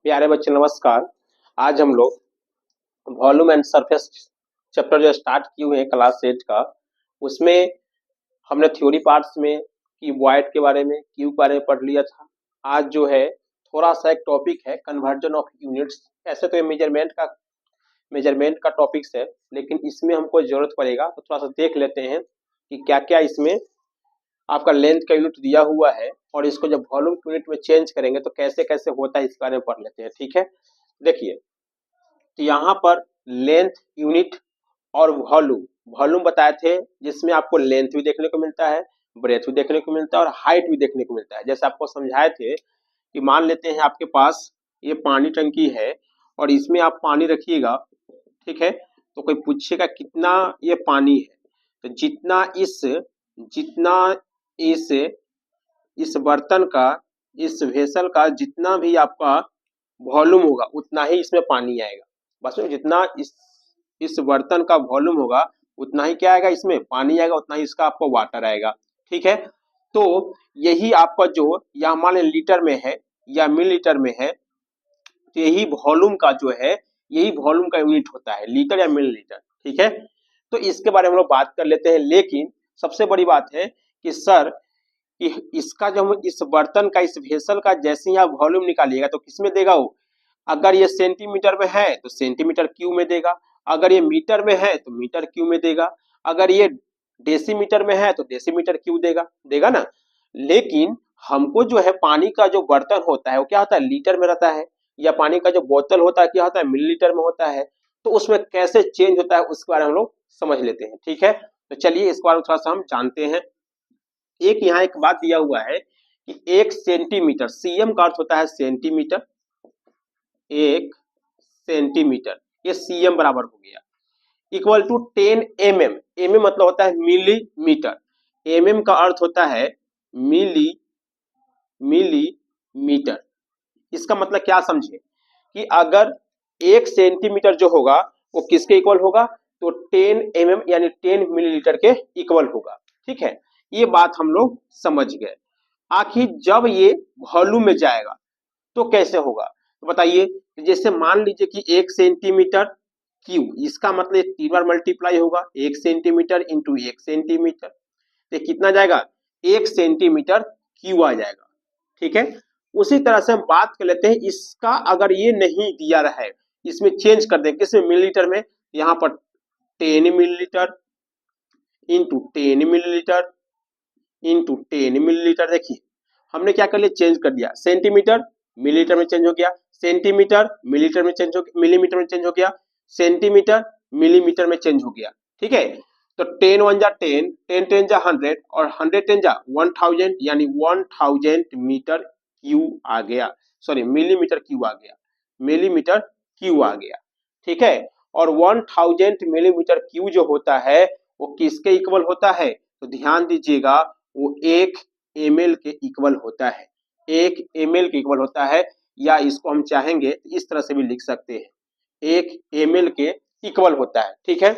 प्यारे बच्चे नमस्कार। आज हम लोग वॉल्यूम एंड सरफेस चैप्टर जो स्टार्ट किए हुए हैं क्लास 8 का, उसमें हमने थ्योरी पार्ट्स में क्यूबॉइड के बारे में, क्यूब के बारे में पढ़ लिया था। आज जो है थोड़ा सा एक टॉपिक है कन्वर्जन ऑफ यूनिट्स। ऐसे तो ये मेजरमेंट का टॉपिक्स है, लेकिन इसमें हमको जरूरत पड़ेगा तो थोड़ा सा देख लेते हैं कि क्या क्या इसमें आपका लेंथ का यूनिट दिया हुआ है और इसको जब वॉल्यूम यूनिट में चेंज करेंगे तो कैसे कैसे होता है इस बारे में पढ़ लेते हैं। ठीक है, देखिए तो यहाँ पर लेंथ यूनिट और वॉल्यूम बताए थे, जिसमें आपको लेंथ भी देखने को मिलता है, ब्रेथ भी देखने को मिलता है और हाइट भी देखने को मिलता है। जैसे आपको समझाए थे कि मान लेते हैं आपके पास ये पानी टंकी है और इसमें आप पानी रखिएगा, ठीक है, तो कोई पूछेगा कितना ये पानी है, तो जितना इस बर्तन का, इस वेसल का जितना भी आपका वॉल्यूम होगा उतना ही इसमें पानी आएगा। बस जितना इस बर्तन का वॉल्यूम होगा उतना ही क्या आएगा, इसमें पानी आएगा, उतना ही इसका आपको वाटर आएगा। ठीक है, तो यही आपका जो या मान लें लीटर में है या मिलीलीटर में है, तो यही वॉल्यूम का जो है, यही वॉल्यूम का यूनिट होता है, लीटर या मिलीलीटर। ठीक है, तो इसके बारे में हम लोग बात कर लेते हैं। लेकिन सबसे बड़ी बात है कि सर कि इसका जो हम इस बर्तन का, इस वेसल का जैसे ही आप वॉल्यूम निकालिएगा तो किसमें देगा वो? अगर ये सेंटीमीटर में है तो सेंटीमीटर क्यूब में देगा, अगर ये मीटर में है तो मीटर क्यूब में देगा, अगर ये डेसीमीटर में है तो डेसीमीटर क्यूब देगा ना। लेकिन हमको जो है पानी का जो बर्तन होता है वो क्या होता है, लीटर में रहता है, या पानी का जो बोतल होता है क्या होता है, मिलीलीटर में होता है। तो उसमें कैसे चेंज होता है उसके बारे में हम लोग समझ लेते हैं। ठीक है, तो चलिए इस बारे में थोड़ा सा हम जानते हैं। एक यहाँ एक बात दिया हुआ है कि 1 सेंटीमीटर, सीएम का अर्थ होता है सेंटीमीटर, 1 सेंटीमीटर ये सीएम बराबर हो गया, इक्वल टू 10 mm। mm मतलब होता है मिलीमीटर, mm का अर्थ होता है मिलीमीटर। इसका मतलब क्या समझे कि अगर 1 सेंटीमीटर जो होगा वो किसके इक्वल होगा, तो 10 mm यानी 10 मिलीलीटर के इक्वल होगा। ठीक है, ये बात हम लोग समझ गए। आखिर जब ये वॉल्यूम में जाएगा तो कैसे होगा, तो बताइए। जैसे मान लीजिए कि 1 सेंटीमीटर क्यूब, इसका मतलब 3 बार मल्टीप्लाई होगा, 1 सेंटीमीटर इंटू 1 सेंटीमीटर, तो कितना जाएगा, 1 सेंटीमीटर क्यूब आ जाएगा। ठीक है, उसी तरह से हम बात कर लेते हैं इसका, अगर ये नहीं दिया रहा है, इसमें चेंज कर दें किसमें, मिलीलीटर में, यहाँ पर 10 millilitre into 10 millilitre into 10 millilitre. देखिए हमने क्या कर लिया, चेंज कर दिया, सेंटीमीटर मिलीलीटर में चेंज हो गया, सेंटीमीटर मिलीलीटर में चेंज हो गया, मिलीमीटर में चेंज हो गया, सेंटीमीटर मिलीमीटर में चेंज हो गया। ठीक है, तो 10 1 जा 10, 10 10 जा 100 और 100 10 जा 1000, यानी 1000 मीटर क्यूब आ गया, सॉरी मिलीमीटर क्यूब आ गया, मिलीमीटर क्यूब आ गया। ठीक है, और 1000 मिलीमीटर क्यूब जो होता है वो किसके इक्वल होता है, तो ध्यान दीजिएगा वो 1 ml के इक्वल होता है, 1 ml के इक्वल होता है, या इसको हम चाहेंगे तो इस तरह से भी लिख सकते हैं, 1 ml के इक्वल होता है। ठीक है,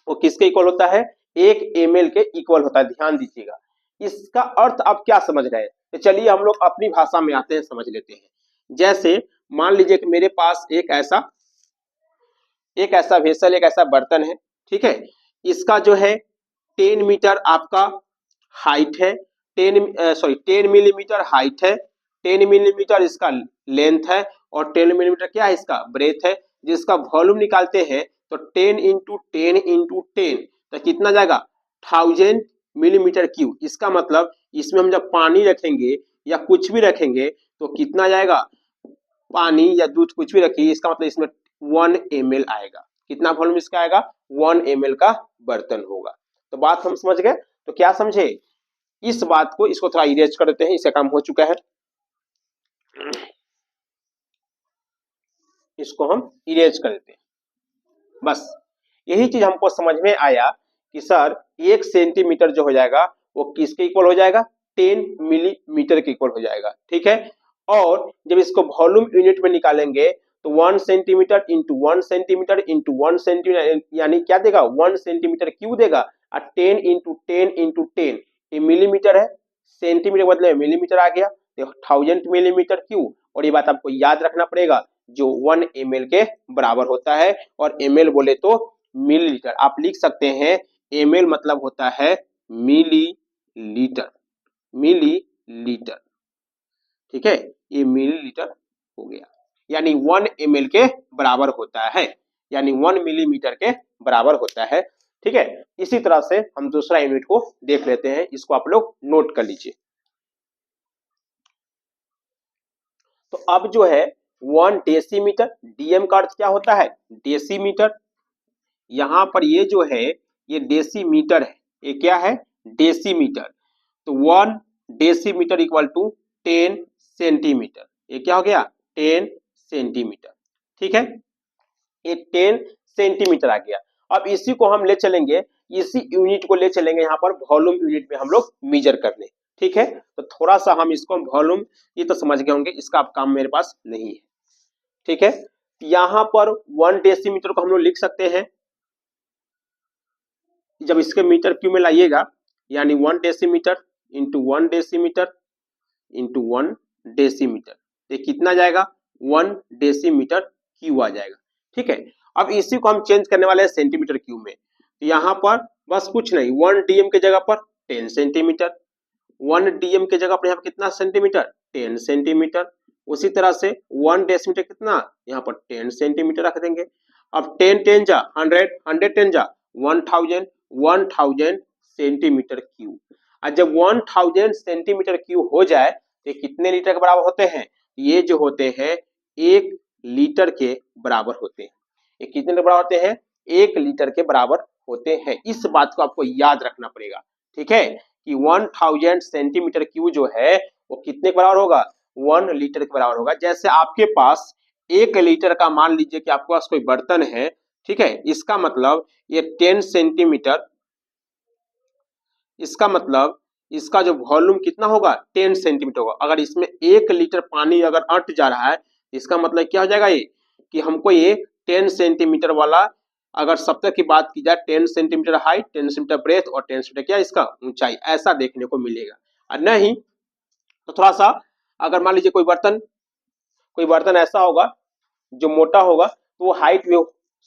वो किसके इक्वल होता है, 1 ml के इक्वल होता है। ध्यान दीजिएगा, इसका अर्थ आप क्या समझ रहे हैं, तो चलिए हम लोग अपनी भाषा में आते हैं, समझ लेते हैं। जैसे मान लीजिए कि मेरे पास एक ऐसा वेसल, एक ऐसा बर्तन है। ठीक है, इसका जो है 10 मीटर आपका हाइट है, 10 मिलीमीटर हाइट है, 10 मिलीमीटर इसका लेंथ है और 10 मिलीमीटर क्या है, इसका ब्रेथ है। जिसका वॉल्यूम निकालते हैं तो 10 इंटू 10 इंटू 10, तो कितना जाएगा, 1000 मिलीमीटर क्यूब। इसका मतलब इसमें हम जब पानी रखेंगे या कुछ भी रखेंगे तो कितना जाएगा, पानी या दूध कुछ भी रखिए, इसका मतलब इसमें 1 ml आएगा। कितना वॉल्यूम इसका आएगा, 1 ml का बर्तन होगा। तो बात हम समझ गए, तो क्या समझे, इस बात को, इसको थोड़ा इरेज कर देते हैं, इससे काम हो चुका है, इसको हम इरेज कर देते हैं। बस यही चीज हमको समझ में आया कि सर 1 सेंटीमीटर जो हो जाएगा वो किसके इक्वल हो जाएगा, 10 मिलीमीटर के इक्वल हो जाएगा। ठीक है, और जब इसको वॉल्यूम यूनिट में निकालेंगे तो 1 centimetre into 1 centimetre into 1 centimetre, यानी क्या देगा, 1 सेंटीमीटर क्यूब देगा, और 10 इंटू 10 इंटू 10, ये मिलीमीटर है, सेंटीमीटर बदले मिलीमीटर आ गया, 1000 मिलीमीटर क्यूब, और ये बात आपको याद रखना पड़ेगा, जो 1 ml के बराबर होता है। और ml बोले तो मिलीलीटर, आप लिख सकते हैं ml मतलब होता है मिलीलीटर, मिलीलीटर, ठीक है, ये मिलीलीटर हो गया, यानी 1 ml के बराबर होता है, यानी 1 मिलीमीटर के बराबर होता है, ठीक है। इसी तरह से हम दूसरा यूनिट को देख लेते हैं, इसको आप लोग नोट कर लीजिए। तो अब जो है 1 डेसीमीटर, डीएम का अर्थ क्या होता है, डेसीमीटर। यहां पर ये जो है ये डेसीमीटर है, ये क्या है, डेसीमीटर। तो 1 डेसीमीटर इक्वल टू 10 सेंटीमीटर, ये क्या हो गया, 10 सेंटीमीटर, ठीक है, ये 10 सेंटीमीटर आ गया। अब इसी को हम ले चलेंगे, इसी यूनिट को ले चलेंगे यहाँ पर वॉल्यूम यूनिट में हम लोग मेजर करने, ठीक है। तो थोड़ा सा हम इसको वॉल्यूम, ये तो समझ गए होंगे, इसका अब काम मेरे पास नहीं है, ठीक है। यहाँ पर 1 डेसीमीटर को हम लोग लिख सकते हैं, जब इसके मीटर क्यू में लाइएगा, यानी 1 decimetre into 1 decimetre into 1 decimetre, ये कितना जाएगा, 1 डेसीमीटर क्यू आ जाएगा, ठीक है। अब इसी को हम चेंज करने वाले हैं सेंटीमीटर क्यू में। तो यहाँ पर बस कुछ नहीं, 1 डीएम के जगह पर 10 सेंटीमीटर, 1 डीएम के जगह पर यहाँ पर कितना सेंटीमीटर, 10 सेंटीमीटर। उसी तरह से 1 डेसीमीटर कितना, यहाँ पर 10 सेंटीमीटर रख देंगे। अब 10 10 जा 100, 100 10 जा 1000, 1000 सेंटीमीटर क्यू। और जब 1000 सेंटीमीटर क्यू हो जाए तो कितने लीटर के बराबर होते हैं, ये जो होते हैं 1 लीटर के बराबर होते हैं। ये कितने के बराबर होते हैं, 1 लीटर के बराबर होते हैं। इस बात को आपको याद रखना पड़ेगा, ठीक है, कि 1000 सेंटीमीटर क्यू जो है वो कितने के बराबर होगा, 1 लीटर के बराबर होगा। जैसे आपके पास 1 लीटर का, मान लीजिए कि आपके पास कोई बर्तन है, ठीक है, इसका मतलब ये 10 सेंटीमीटर, इसका मतलब इसका जो वॉल्यूम कितना होगा, 10 सेंटीमीटर होगा। अगर इसमें 1 लीटर पानी अगर अट जा रहा है, इसका मतलब क्या हो जाएगा ये, कि हमको ये 10 सेंटीमीटर वाला, अगर सप्ताह की बात की जाए, 10 सेंटीमीटर हाइट, 10 सेंटीमीटर ब्रेथ और 10 सेंटीमीटर क्या इसका ऊंचाई, ऐसा देखने को मिलेगा। और नहीं तो थोड़ा सा, अगर मान लीजिए कोई बर्तन ऐसा होगा जो मोटा होगा, तो वो हाइट में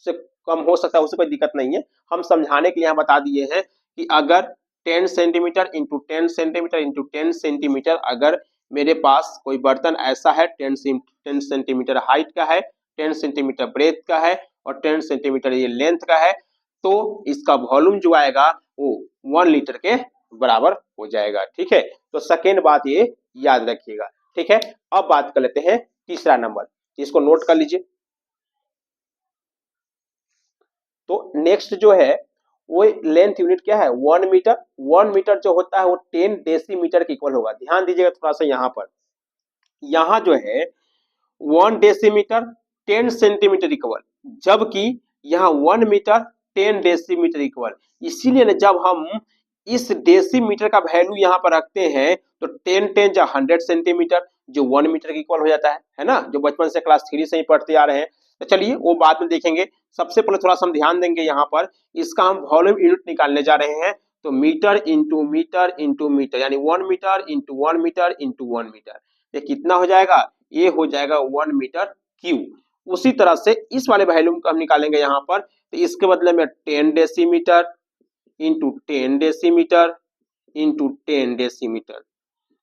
से कम हो सकता है, उससे कोई दिक्कत नहीं है। हम समझाने के लिए यहाँ बता दिए हैं कि अगर 10 centimetre into 10 centimetre into 10 centimetre, अगर मेरे पास कोई बर्तन ऐसा है 10 सेंटीमीटर हाइट का है, 10 सेंटीमीटर ब्रेथ का है और 10 सेंटीमीटर ये लेंथ का है, तो इसका वॉल्यूम जो आएगा वो 1 लीटर के बराबर हो जाएगा, ठीक है। तो सेकेंड बात ये याद रखिएगा, ठीक है। अब बात कर लेते हैं तीसरा नंबर, इसको नोट कर लीजिए। तो नेक्स्ट जो है वो लेंथ यूनिट क्या है, 1 मीटर। 1 मीटर जो होता है वो 10 डेसीमीटर के इक्वल होगा। ध्यान दीजिएगा थोड़ा सा, यहाँ पर यहाँ जो है 1 डेसीमीटर 10 सेंटीमीटर इक्वल, जबकि यहाँ 1 मीटर 10 डेसीमीटर इक्वल। इसीलिए ना जब हम इस डेसीमीटर का वैल्यू यहाँ पर रखते हैं तो 10 10 जा 100 सेंटीमीटर, जो 1 मीटर के इक्वल हो जाता है ना, जो बचपन से क्लास 3 से ही पढ़ते आ रहे हैं। तो चलिए वो बाद में देखेंगे, सबसे पहले थोड़ा सा हम ध्यान देंगे, यहाँ पर इसका हम वॉल्यूम यूनिट निकालने जा रहे हैं। तो metre into metre into metre, यानी 1 metre into 1 metre into 1 metre, ये कितना हो जाएगा, ये हो जाएगा 1 मीटर क्यू। उसी तरह से इस वाले वैल्यू को हम निकालेंगे यहाँ पर, तो इसके बदले में 10 decimetre into 10 decimetre into 10 decimetre,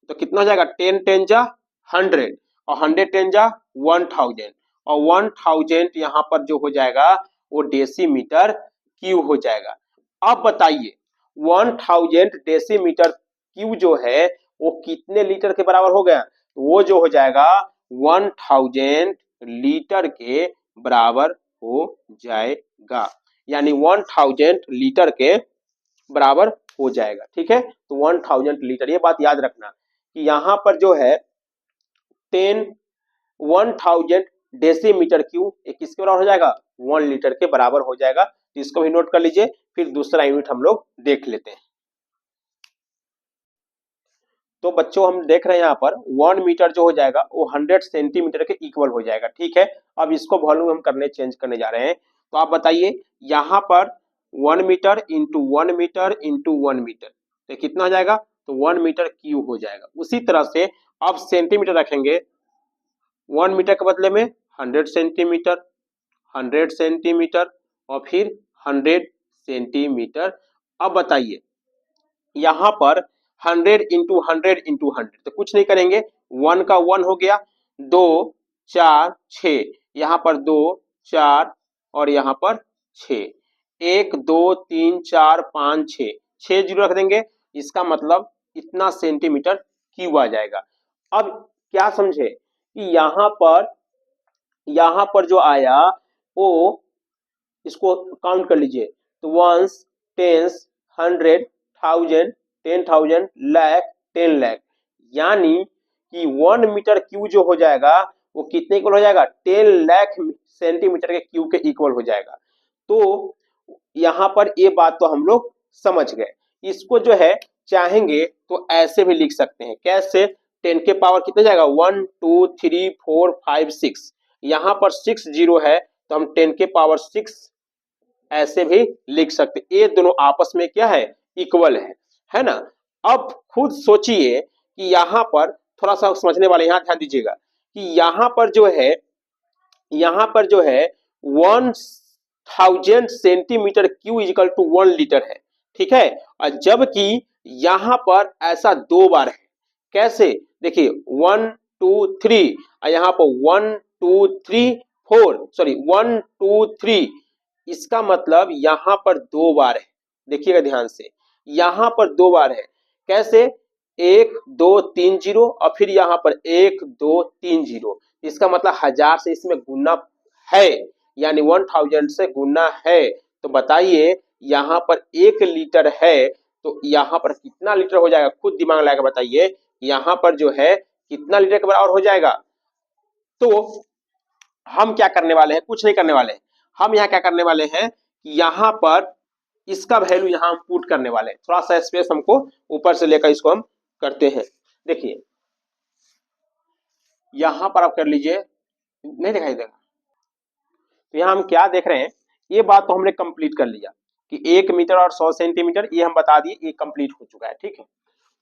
तो कितना हो जाएगा, 10 10 जा 100 और 100 10 जा 1000 और 1000 यहाँ पर जो हो जाएगा वो डेसीमीटर क्यू हो जाएगा। अब बताइए 1000 डेसीमीटर क्यू जो है वो कितने लीटर के बराबर हो गया, तो वो जो हो जाएगा 1000 लीटर के बराबर हो जाएगा, यानी 1000 लीटर के बराबर हो जाएगा, ठीक है। तो 1000 लीटर, ये बात याद रखना कि यहाँ पर जो है 1000 डेसीमीटर क्यू ये किसके बराबर हो जाएगा, 1 लीटर के बराबर हो जाएगा। तो इसको भी नोट कर लीजिए, फिर दूसरा यूनिट हम लोग देख लेते हैं। तो बच्चों हम देख रहे हैं यहाँ पर 1 मीटर जो हो जाएगा वो 100 सेंटीमीटर के इक्वल हो जाएगा, ठीक है। अब इसको वॉल्यूम हम चेंज करने जा रहे हैं। तो आप बताइए यहाँ पर 1 metre into 1 metre into 1 metre, तो कितना हो जाएगा, तो 1 मीटर क्यूब हो जाएगा। उसी तरह से अब सेंटीमीटर रखेंगे, 1 मीटर के बदले में 100 सेंटीमीटर, 100 सेंटीमीटर और फिर 100 सेंटीमीटर। अब बताइए यहाँ पर 100 इंटू 100 इंटू 100 तो कुछ नहीं करेंगे, 1 का 1 हो गया, 2 4 6, यहाँ पर 2 4 और यहाँ पर 6, 1 2 3 4 5 6, 6 जीरो रख देंगे, इसका मतलब इतना सेंटीमीटर क्यूब आ जाएगा। अब क्या समझे कि यहाँ पर जो आया वो इसको काउंट कर लीजिए, तो वंस, टेंस, 100, 1000, 10,000, लाख, 10 लाख, यानी कि 1 मीटर क्यूब जो हो जाएगा वो कितने इक्वल हो जाएगा, 10 लाख सेंटीमीटर के क्यूब के इक्वल हो जाएगा। तो यहाँ पर ये बात तो हम लोग समझ गए। इसको जो है चाहेंगे तो ऐसे भी लिख सकते हैं, कैसे, 10 के पावर कितना जाएगा, 1 2 3 4 5 6, यहाँ पर 6 जीरो है तो हम 10 के पावर 6 ऐसे भी लिख सकते। ये दोनों आपस में क्या है, इक्वल है ना। अब खुद सोचिए कि यहाँ पर थोड़ा सा समझने वाले यहाँ ध्यान दीजिएगा कि यहाँ पर जो है 1000 centimetre cube equal to 1 litre है, ठीक है। और जबकि यहाँ पर ऐसा 2 बार है, कैसे, देखिए 1 2 3 और यहाँ पर 1 2 3 4, सॉरी 1 2 3, इसका मतलब यहाँ पर 2 बार है, देखिएगा ध्यान से, यहाँ पर 2 बार है, कैसे, 1 2 3 जीरो और फिर यहाँ पर 1 2 3 जीरो, इसका मतलब 1000 से इसमें गुना है, यानी 1000 से गुना है। तो बताइए यहाँ पर 1 लीटर है तो यहाँ पर कितना लीटर हो जाएगा, खुद दिमाग लगाकर बताइए, यहाँ पर जो है कितना लीटर के बराबर हो जाएगा। तो हम क्या करने वाले हैं, कुछ नहीं करने वाले हैं, हम यहाँ क्या करने वाले हैं कि यहाँ पर इसका वैल्यू यहाँ हम पुट करने वाले हैं, थोड़ा सा स्पेस हमको ऊपर से लेकर इसको हम करते हैं। देखिए यहाँ पर आप कर लीजिए, नहीं दिखाई देगा, तो यहाँ हम क्या देख रहे हैं, ये बात तो हमने कंप्लीट कर लिया कि 1 मीटर और 100 सेंटीमीटर, ये हम बता दिए, ये कंप्लीट हो चुका है, ठीक है।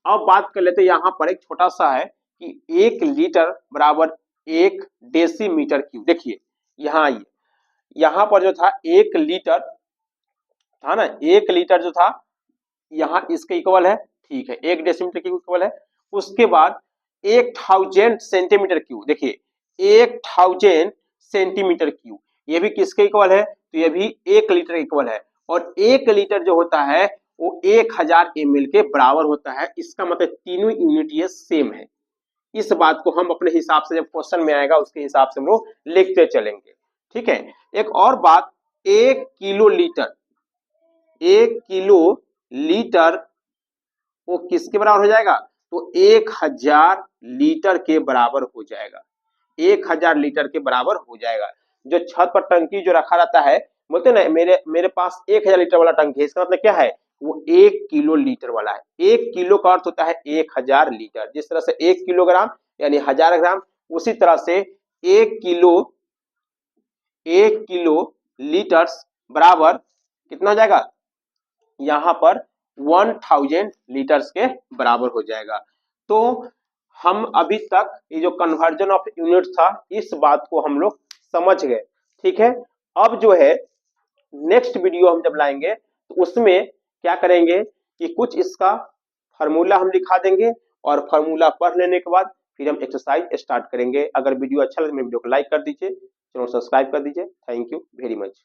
अब बात कर लेते हैं, यहाँ पर एक छोटा सा है कि 1 लीटर बराबर 1 डेसीमीटर क्यूब। देखिए यहाँ आइए, यहाँ पर जो था 1 लीटर था ना, 1 लीटर जो था यहाँ इसके इक्वल है, ठीक है, 1 डेसीमीटर के इक्वल है। उसके बाद 1000 सेंटीमीटर क्यूब, देखिए 1000 सेंटीमीटर क्यूब, ये भी किसके इक्वल है, तो ये भी 1 लीटर के इक्वल है। और 1 लीटर जो होता है वो 1000 ml के बराबर होता है, इसका मतलब तीनों यूनिट ये सेम है। इस बात को हम अपने हिसाब से जब क्वेश्चन में आएगा उसके हिसाब से हम लोग लिखते चलेंगे, ठीक है। एक और बात, 1 किलो लीटर, 1 किलो लीटर वो किसके बराबर हो जाएगा, तो 1000 लीटर के बराबर हो जाएगा, 1000 लीटर के बराबर हो जाएगा। जो छत पर टंकी जो रखा रहता है, बोलते ना मेरे पास 1000 लीटर वाला टंकी है, इसका मतलब क्या है, वो 1 किलो लीटर वाला है। 1 किलो का अर्थ होता है 1000 लीटर, जिस तरह से 1 किलोग्राम यानी 1000 ग्राम, उसी तरह से 1 किलो लीटर्स बराबर कितना हो जाएगा, यहाँ पर 1000 लीटर्स के बराबर हो जाएगा। तो हम अभी तक ये जो कन्वर्जन ऑफ यूनिट था इस बात को हम लोग समझ गए, ठीक है। अब जो है नेक्स्ट वीडियो हम जब लाएंगे तो उसमें क्या करेंगे कि कुछ इसका फार्मूला हम लिखा देंगे और फार्मूला पढ़ लेने के बाद फिर हम एक्सरसाइज स्टार्ट करेंगे। अगर वीडियो अच्छा लगे मेरे वीडियो को लाइक कर दीजिए, चैनल सब्सक्राइब कर दीजिए। Thank you very much.